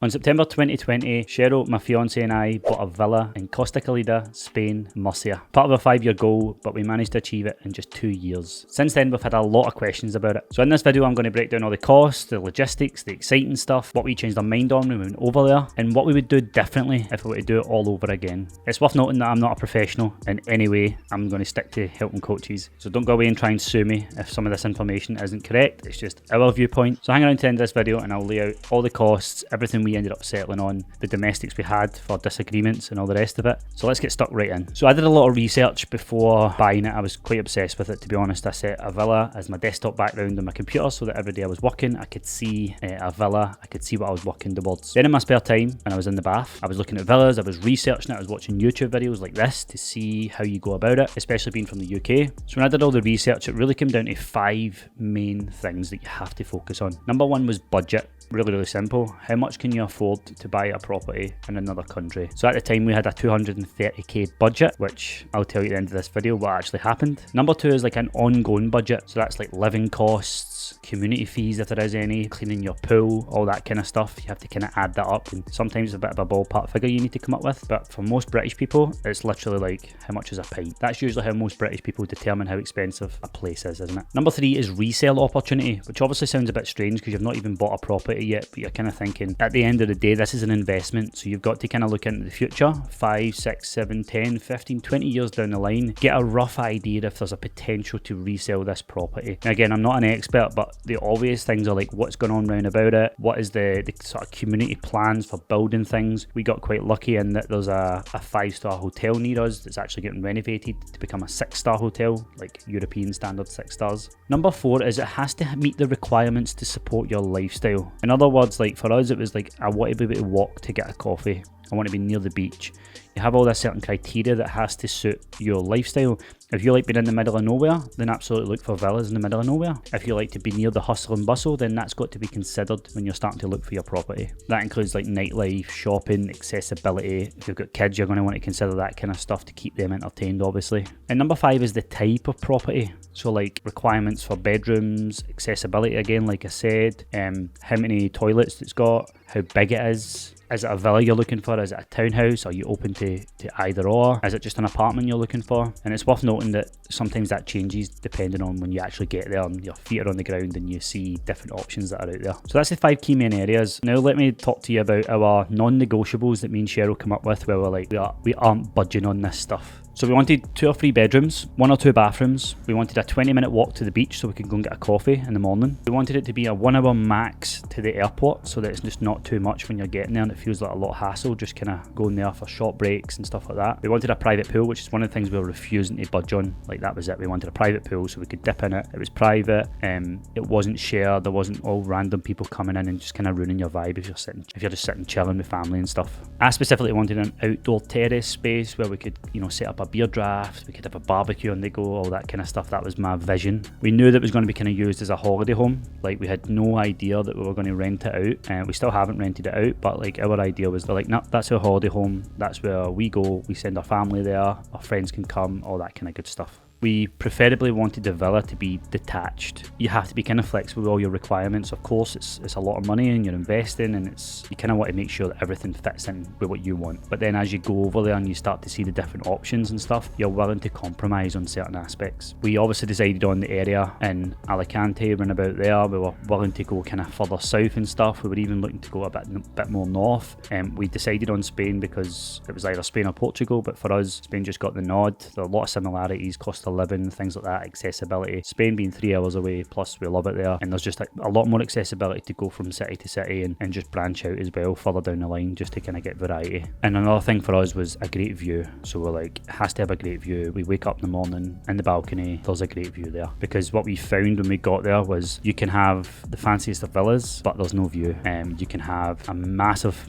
On September 2020, Cheryl, my fiance, and I bought a villa in Costa Calida, Spain, Murcia. Part of a 5-year goal, but we managed to achieve it in just 2 years. Since then, we've had a lot of questions about it. So in this video, I'm going to break down all the costs, the logistics, the exciting stuff, what we changed our mind on when we went over there, and what we would do differently if we were to do it all over again. It's worth noting that I'm not a professional in any way. I'm going to stick to helping coaches. So don't go away and try and sue me if some of this information isn't correct. It's just our viewpoint. So hang around to the end of this video and I'll lay out all the costs, everything we ended up settling on, the domestics we had for disagreements and all the rest of it. So let's get stuck right in. So I did a lot of research before buying it. I was quite obsessed with it, to be honest. I set a villa as my desktop background on my computer so that every day I was working, I could see a villa, I could see what I was working towards. Then in my spare time, when I was in the bath, I was looking at villas, I was researching it, I was watching YouTube videos like this to see how you go about it, especially being from the UK. So when I did all the research, it really came down to 5 main things that you have to focus on. Number 1 was budget. Really simple. How much can you afford to buy a property in another country? So at the time we had a 230k budget, which I'll tell you at the end of this video what actually happened. Number 2 is like an ongoing budget. So that's like living costs, community fees if there is any, cleaning your pool, all that kind of stuff. You have to kind of add that up, and sometimes a bit of a ballpark figure you need to come up with. But for most British people, it's literally like, how much is a pint? That's usually how most British people determine how expensive a place is, isn't it? Number 3 is resale opportunity, which obviously sounds a bit strange because you've not even bought a property yet, but you're kind of thinking at the end of the day this is an investment, so you've got to kind of look into the future 5, 6, 7, 10, 15, 20 years down the line, get a rough idea if there's a potential to resell this property. Now again, I'm not an expert, but the obvious things are like what's going on round about it, what is the sort of community plans for building things. We got quite lucky in that there's a 5-star hotel near us that's actually getting renovated to become a 6-star hotel, like European standard 6 stars. Number 4 is it has to meet the requirements to support your lifestyle. In other words, like for us it was like I want to be able to walk to get a coffee, I want to be near the beach. You have all this certain criteria that has to suit your lifestyle. If you like being in the middle of nowhere, then absolutely look for villas in the middle of nowhere. If you like to be near the hustle and bustle, then that's got to be considered when you're starting to look for your property. That includes like nightlife, shopping, accessibility. If you've got kids, you're going to want to consider that kind of stuff to keep them entertained, obviously. And number 5 is the type of property. So like requirements for bedrooms, accessibility again, like I said, how many toilets it's got, how big it is. Is it a villa you're looking for? Is it a townhouse? Are you open to either or? Is it just an apartment you're looking for? And it's worth noting that sometimes that changes depending on when you actually get there and your feet are on the ground and you see different options that are out there. So that's the 5 key main areas. Now let me talk to you about our non-negotiables that me and Cheryl come up with where we're like, we aren't budging on this stuff. So we wanted 2 or 3 bedrooms, 1 or 2 bathrooms. We wanted a 20-minute walk to the beach so we could go and get a coffee in the morning. We wanted it to be a 1-hour max to the airport so that it's just not too much when you're getting there and it feels like a lot of hassle just kind of going there for short breaks and stuff like that. We wanted a private pool, which is one of the things we were refusing to budge on. Like that was it. We wanted a private pool so we could dip in it. It was private. It wasn't shared. There wasn't all random people coming in and just kind of ruining your vibe if you're just sitting chilling with family and stuff. I specifically wanted an outdoor terrace space where we could, set up a beer draft, we could have a barbecue on the go, all that kind of stuff. That was my vision. We knew that it was going to be kind of used as a holiday home. Like we had no idea that we were going to rent it out, and we still haven't rented it out, but like our idea was like, no, that's our holiday home, that's where we go, we send our family there, our friends can come, all that kind of good stuff. We preferably wanted the villa to be detached. You have to be kind of flexible with all your requirements. Of course, it's a lot of money and you're investing, and you kind of want to make sure that everything fits in with what you want. But then as you go over there and you start to see the different options and stuff, you're willing to compromise on certain aspects. We obviously decided on the area in Alicante, round about there. We were willing to go kind of further south and stuff. We were even looking to go a bit more north. We decided on Spain because it was either Spain or Portugal, but for us, Spain just got the nod. There are a lot of similarities, cost of living, things like that, accessibility. Spain being 3 hours away, plus we love it there, and there's just like a lot more accessibility to go from city to city and just branch out as well further down the line just to kind of get variety. And another thing for us was a great view. So we're like, it has to have a great view. We wake up in the morning in the balcony, there's a great view there, because what we found when we got there was you can have the fanciest of villas but there's no view. You can have a massive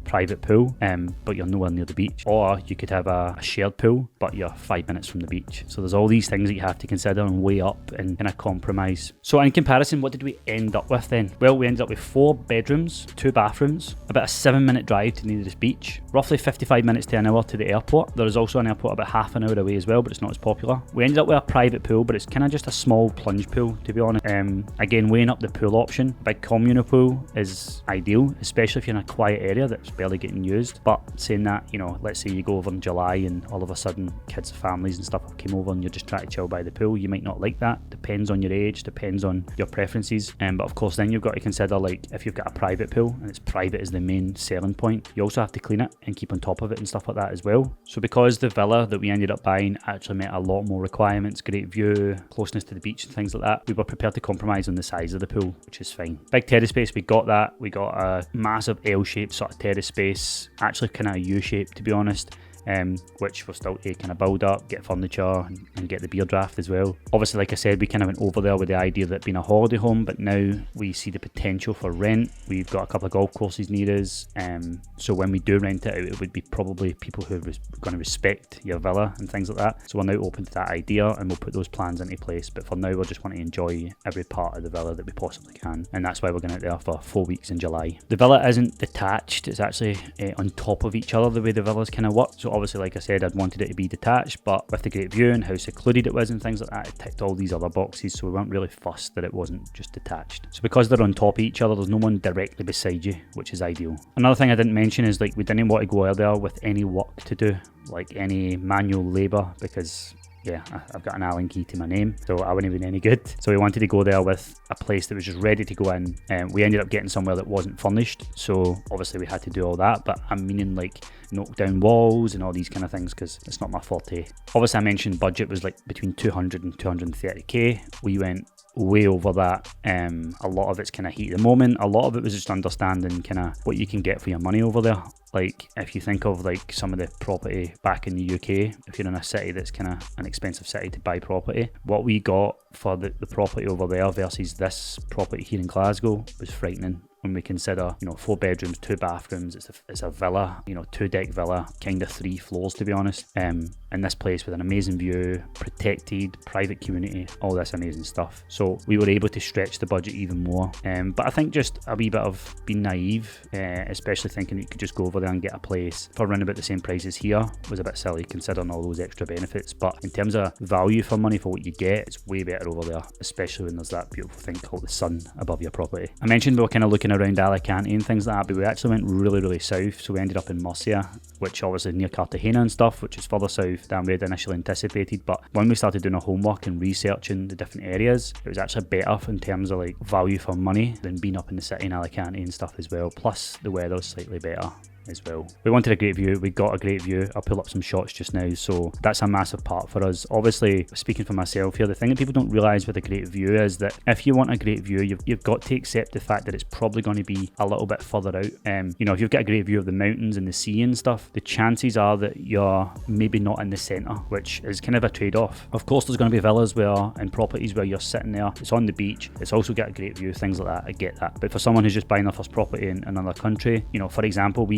private pool but you're nowhere near the beach, or you could have a shared pool but you're 5 minutes from the beach. So there's all these things that you have to consider and weigh up and kind of compromise. So in comparison, what did we end up with then? Well, we ended up with 4 bedrooms, 2 bathrooms, about a 7-minute drive to nearest beach, roughly 55 minutes to an hour to the airport. There is also an airport about half an hour away as well, but it's not as popular. We ended up with a private pool, but it's kind of just a small plunge pool, to be honest. Again, weighing up the pool option, big communal pool is ideal, especially if you're in a quiet area that's barely getting used. But saying that, you know, let's say you go over in July and all of a sudden kids, families and stuff came over and you're just trying to chill by the pool, you might not like that. Depends on your age, depends on your preferences. But of course then you've got to consider, like, if you've got a private pool and it's private is the main selling point, you also have to clean it and keep on top of it and stuff like that as well. So because the villa that we ended up buying actually met a lot more requirements, great view, closeness to the beach and things like that, we were prepared to compromise on the size of the pool, which is fine. Big terrace space, we got that. We got a massive L-shaped sort of terrace space, actually kind of a U-shape, to be honest. Which we're still to kind of build up, get furniture and get the beer draft as well. Obviously, like I said, we kind of went over there with the idea that being a holiday home, but now we see the potential for rent. We've got a couple of golf courses near us, so when we do rent it out, it would be probably people who are going to respect your villa and things like that. So we're now open to that idea and we'll put those plans into place, but for now we just want to enjoy every part of the villa that we possibly can, and that's why we're going out there for 4 weeks in July. The villa isn't detached, it's actually on top of each other the way the villas kind of work. So obviously, like I said, I'd wanted it to be detached, but with the great view and how secluded it was and things like that, it ticked all these other boxes, so we weren't really fussed that it wasn't just detached. So because they're on top of each other, there's no one directly beside you, which is ideal. Another thing I didn't mention is, like, we didn't want to go out there with any work to do, like any manual labour, because yeah, I've got an Allen key to my name, so I wouldn't have been any good. So we wanted to go there with a place that was just ready to go in, and we ended up getting somewhere that wasn't furnished, so obviously we had to do all that, but I'm meaning like knock down walls and all these kind of things because it's not my forte. Obviously I mentioned budget was like between 200 and 230k. We went way over that. A lot of it's kind of heat of the moment, a lot of it was just understanding kind of what you can get for your money over there. Like, if you think of like some of the property back in the UK, if you're in a city that's kind of an expensive city to buy property, what we got for the property over there versus this property here in Glasgow was frightening. When we consider, you know, 4 bedrooms, 2 bathrooms, it's a villa, you know, 2-deck villa, kind of 3 floors to be honest. And this place with an amazing view, protected, private community, all this amazing stuff. So we were able to stretch the budget even more. But I think just a wee bit of being naive, especially thinking you could just go over there and get a place for around about the same price as here, was a bit silly considering all those extra benefits. But in terms of value for money for what you get, it's way better over there, especially when there's that beautiful thing called the sun above your property. I mentioned we were kind of looking around Alicante and things like that, but we actually went really south, so we ended up in Murcia, which obviously near Cartagena and stuff, which is further south than we had initially anticipated. But when we started doing our homework and researching the different areas, it was actually better in terms of like value for money than being up in the city in Alicante and stuff as well, plus the weather was slightly better as well. We wanted a great view, we got a great view. I'll pull up some shots just now, so that's a massive part for us. Obviously, speaking for myself here, the thing that people don't realise with a great view is that if you want a great view, you've got to accept the fact that it's probably going to be a little bit further out. You know, if you've got a great view of the mountains and the sea and stuff, the chances are that you're maybe not in the centre, which is kind of a trade-off. Of course, there's going to be villas and properties where you're sitting there, it's on the beach, it's also got a great view, things like that, I get that. But for someone who's just buying their first property in another country, you know, for example,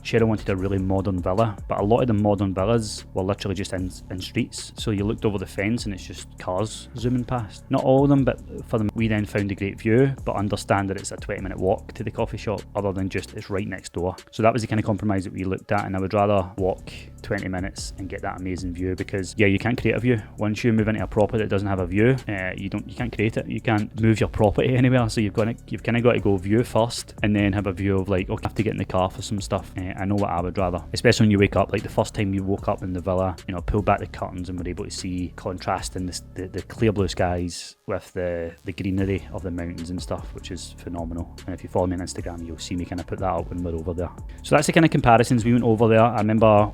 Cheryl wanted a really modern villa, but a lot of the modern villas were literally just in streets. So you looked over the fence and it's just cars zooming past. Not all of them, but for them, we then found a great view, but understand that it's a 20-minute walk to the coffee shop, other than just it's right next door. So that was the kind of compromise that we looked at, and I would rather walk 20 minutes and get that amazing view, because yeah, you can't create a view. Once you move into a property that doesn't have a view, you can't create it. You can't move your property anywhere. So you've kind of got to go view first and then have a view of like, okay, I have to get in the car for some stuff. I know what I would rather, especially when you wake up, like the first time you woke up in the villa, you know, pulled back the curtains and were able to see contrasting the clear blue skies with the greenery of the mountains and stuff, which is phenomenal. And if you follow me on Instagram, you'll see me kind of put that up when we're over there. So that's the kind of comparisons we went over there. I remember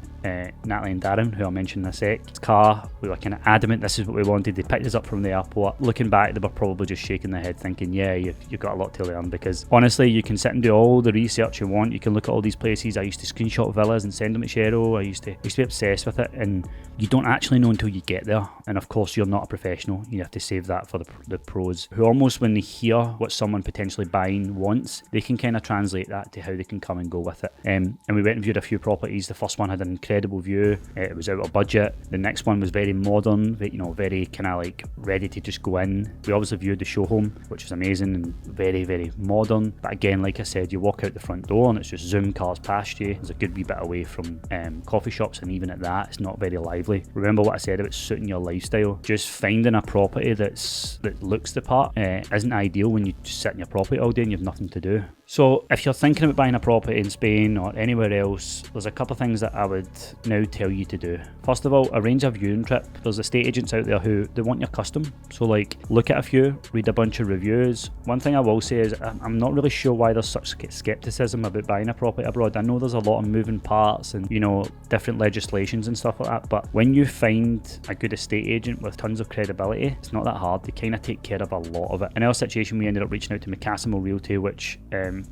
Natalie and Darren, who I'll mention in a sec, car, we were kind of adamant this is what we wanted. They picked us up from the airport. Looking back, they were probably just shaking their head thinking, yeah, you've got a lot to learn, because honestly, you can sit and do all the research you want. You can look at all these places. I used to screenshot villas and send them to Cheryl. I used to be obsessed with it, and you don't actually know until you get there. And of course, you're not a professional. You have to save that for the pros, who almost, when they hear what someone potentially buying wants, they can kind of translate that to how they can come and go with it. And we went and viewed a few properties. The first one had an incredible view. It was out of budget. The next one was very modern, very kind of like ready to just go in. We obviously viewed the show home, which was amazing and very, very modern. But again, like I said, you walk out the front door and it's just zoom cars past you. It's a good wee bit away from coffee shops, and even at that, it's not very lively. Remember what I said about suiting your lifestyle. Just finding a property that looks the part isn't ideal when you just sit in your property all day and you have nothing to do. So if you're thinking about buying a property in Spain or anywhere else, there's a couple of things that I would now tell you to do. First of all, arrange a viewing trip. There's estate agents out there who they want your custom. So like, look at a few, read a bunch of reviews. One thing I will say is I'm not really sure why there's such skepticism about buying a property abroad. I know there's a lot of moving parts and different legislations and stuff like that, but when you find a good estate agent with tons of credibility, it's not that hard. They kind of take care of a lot of it. In our situation, we ended up reaching out to Massimo Realty, which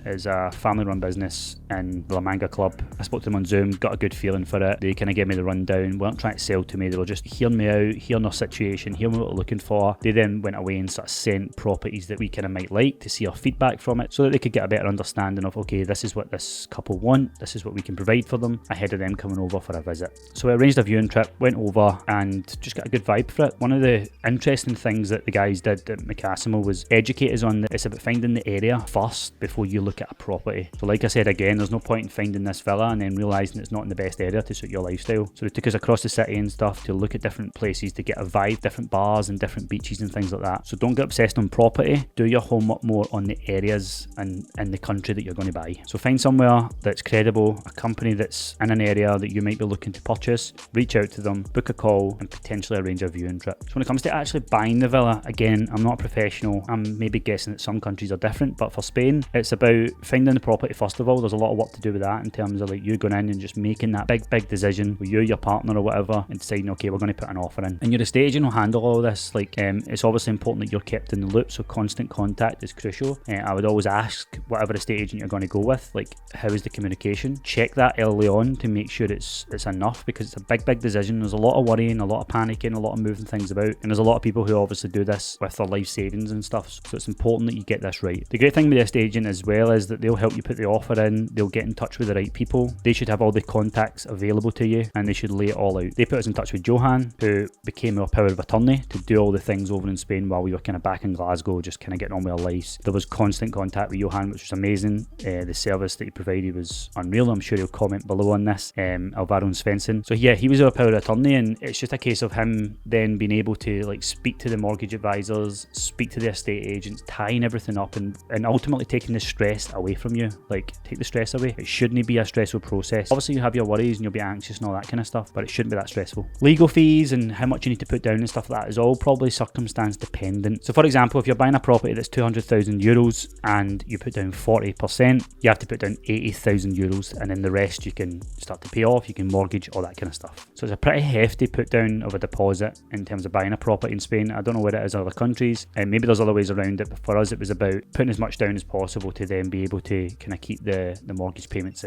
is a family-run business in the La Manga Club. I spoke to them on Zoom, got a good feeling for it. They kind of gave me the rundown. They weren't trying to sell to me. They were just hearing me out, hearing our situation, hearing what we're looking for. They then went away and sort of sent properties that we kind of might like to see our feedback from it, so that they could get a better understanding of, okay, this is what this couple want, this is what we can provide for them, ahead of them coming over for a visit. So I arranged a viewing trip, went over and just got a good vibe for it. One of the interesting things that the guys did at Massimo was educate us on that it's about finding the area first before you look at a property. So like I said, again, there's no point in finding this villa and then realising it's not in the best area to suit your lifestyle. So they took us across the city and stuff to look at different places to get a vibe, different bars and different beaches and things like that. So don't get obsessed on property, do your homework more on the areas and in the country that you're going to buy. So find somewhere that's credible, a company that's in an area that you might be looking to purchase, reach out to them, book a call and potentially arrange a viewing trip. So when it comes to actually buying the villa, again, I'm not a professional. I'm maybe guessing that some countries are different, but for Spain, it's about finding the property first of all. There's a lot of work to do with that in terms of like you going in and just making that big decision with you, your partner or whatever, and deciding, okay, we're going to put an offer in. And your estate agent will handle all this. Like it's obviously important that you're kept in the loop, so constant contact is crucial. I would always ask whatever estate agent you're going to go with, like, how is the communication? Check that early on to make sure it's enough, because it's a big decision. There's a lot of worrying, a lot of panicking, a lot of moving things about, and there's a lot of people who obviously do this with their life savings and stuff, so it's important that you get this right. The great thing with the estate agent as well is that they'll help you put the offer in, they'll get in touch with the right people, they should have all the contacts available to you, and they should lay it all out. They put us in touch with Johan, who became our power of attorney to do all the things over in Spain while we were kind of back in Glasgow, just kind of getting on with our lives. There was constant contact with Johan, which was amazing. The service that he provided was unreal. I'm sure he'll comment below on this. Alvaro Svensson. So yeah, he was our power of attorney, and it's just a case of him then being able to like speak to the mortgage advisors, speak to the estate agents, tying everything up and ultimately taking the stress away from you. Like, take the stress away. It shouldn't be a stressful process. Obviously you have your worries and you'll be anxious and all that kind of stuff, but it shouldn't be that stressful. Legal fees and how much you need to put down and stuff like that is all probably circumstance dependent. So for example, if you're buying a property that's 200,000 euros and you put down 40%, you have to put down 80,000 euros, and then the rest you can start to pay off, you can mortgage, all that kind of stuff. So it's a pretty hefty put down of a deposit in terms of buying a property in Spain. I don't know where it is in other countries, and maybe there's other ways around it, but for us it was about putting as much down as possible to then be able to kind of keep the mortgage payments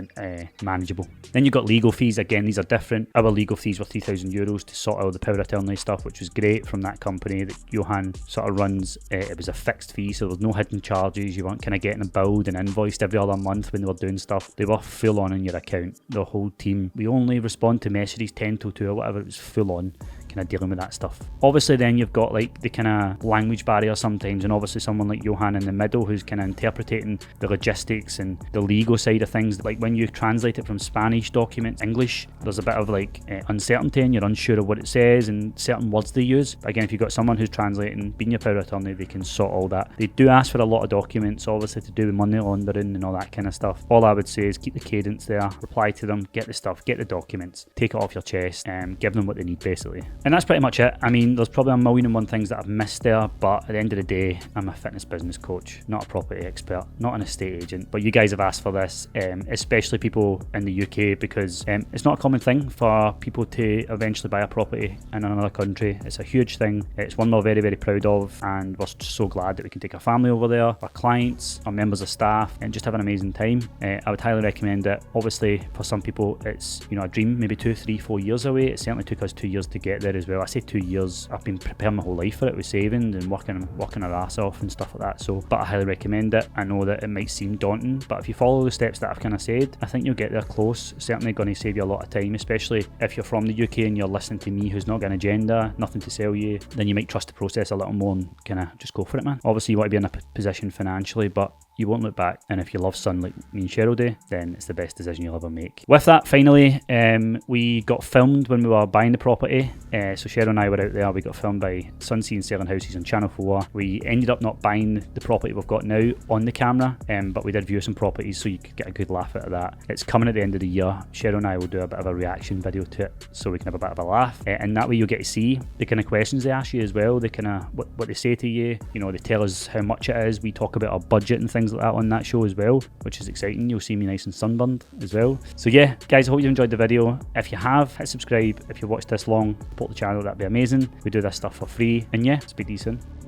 manageable. Then you've got legal fees. Again, these are different. Our legal fees were 3,000 euros to sort out the power of attorney stuff, which was great from that company that Johan sort of runs. It was a fixed fee, so there was no hidden charges. You weren't kind of getting billed and invoiced every other month when they were doing stuff. They were full on in your account, the whole team. We only respond to messages 10 till 2 or whatever. It was full on kind of dealing with that stuff. Obviously then you've got like the kind of language barrier sometimes, and obviously someone like Johan in the middle who's kind of interpreting the logistics and the legal side of things. Like when you translate it from Spanish documents English, there's a bit of like uncertainty and you're unsure of what it says and certain words they use. But again, if you've got someone who's translating, being your power of attorney, they can sort all that. They do ask for a lot of documents, obviously to do with money laundering and all that kind of stuff. All I would say is keep the cadence there, reply to them, get the stuff, get the documents, take it off your chest, and give them what they need basically. And that's pretty much it. I mean, there's probably a million and one things that I've missed there, but at the end of the day, I'm a fitness business coach, not a property expert, not an estate agent. But you guys have asked for this, especially people in the UK, because it's not a common thing for people to eventually buy a property in another country. It's a huge thing. It's one we're very, very proud of, and we're so glad that we can take our family over there, our clients, our members of staff, and just have an amazing time. I would highly recommend it. Obviously, for some people, it's a dream, maybe 2, 3, 4 years away. It certainly took us 2 years to get there. there as well. I say 2 years. I've been preparing my whole life for it with saving and working our ass off and stuff like that. So, but I highly recommend it. I know that it might seem daunting, but if you follow the steps that I've kind of said, I think you'll get there close. Certainly going to save you a lot of time, especially if you're from the UK and you're listening to me who's not got an agenda, nothing to sell you, then you might trust the process a little more and kind of just go for it, man. Obviously you want to be in a position financially, but you won't look back, and if you love sun like me and Cheryl do, then it's the best decision you'll ever make. With that, finally, we got filmed when we were buying the property. So Cheryl and I were out there. We got filmed by Sunseeing Selling Houses on Channel 4. We ended up not buying the property we've got now on the camera, but we did view some properties, so you could get a good laugh out of that. It's coming at the end of the year. Cheryl and I will do a bit of a reaction video to it, so we can have a bit of a laugh. And that way you'll get to see the kind of questions they ask you as well, the kind of what they say to you. You know, they tell us how much it is. We talk about our budget and things like that on that show as well, which is exciting. You'll see me nice and sunburned as well. So yeah, guys, I hope you enjoyed the video. If you have, hit subscribe. If you watched this long, support the channel, that'd be amazing. We do this stuff for free. And yeah, speak to you soon.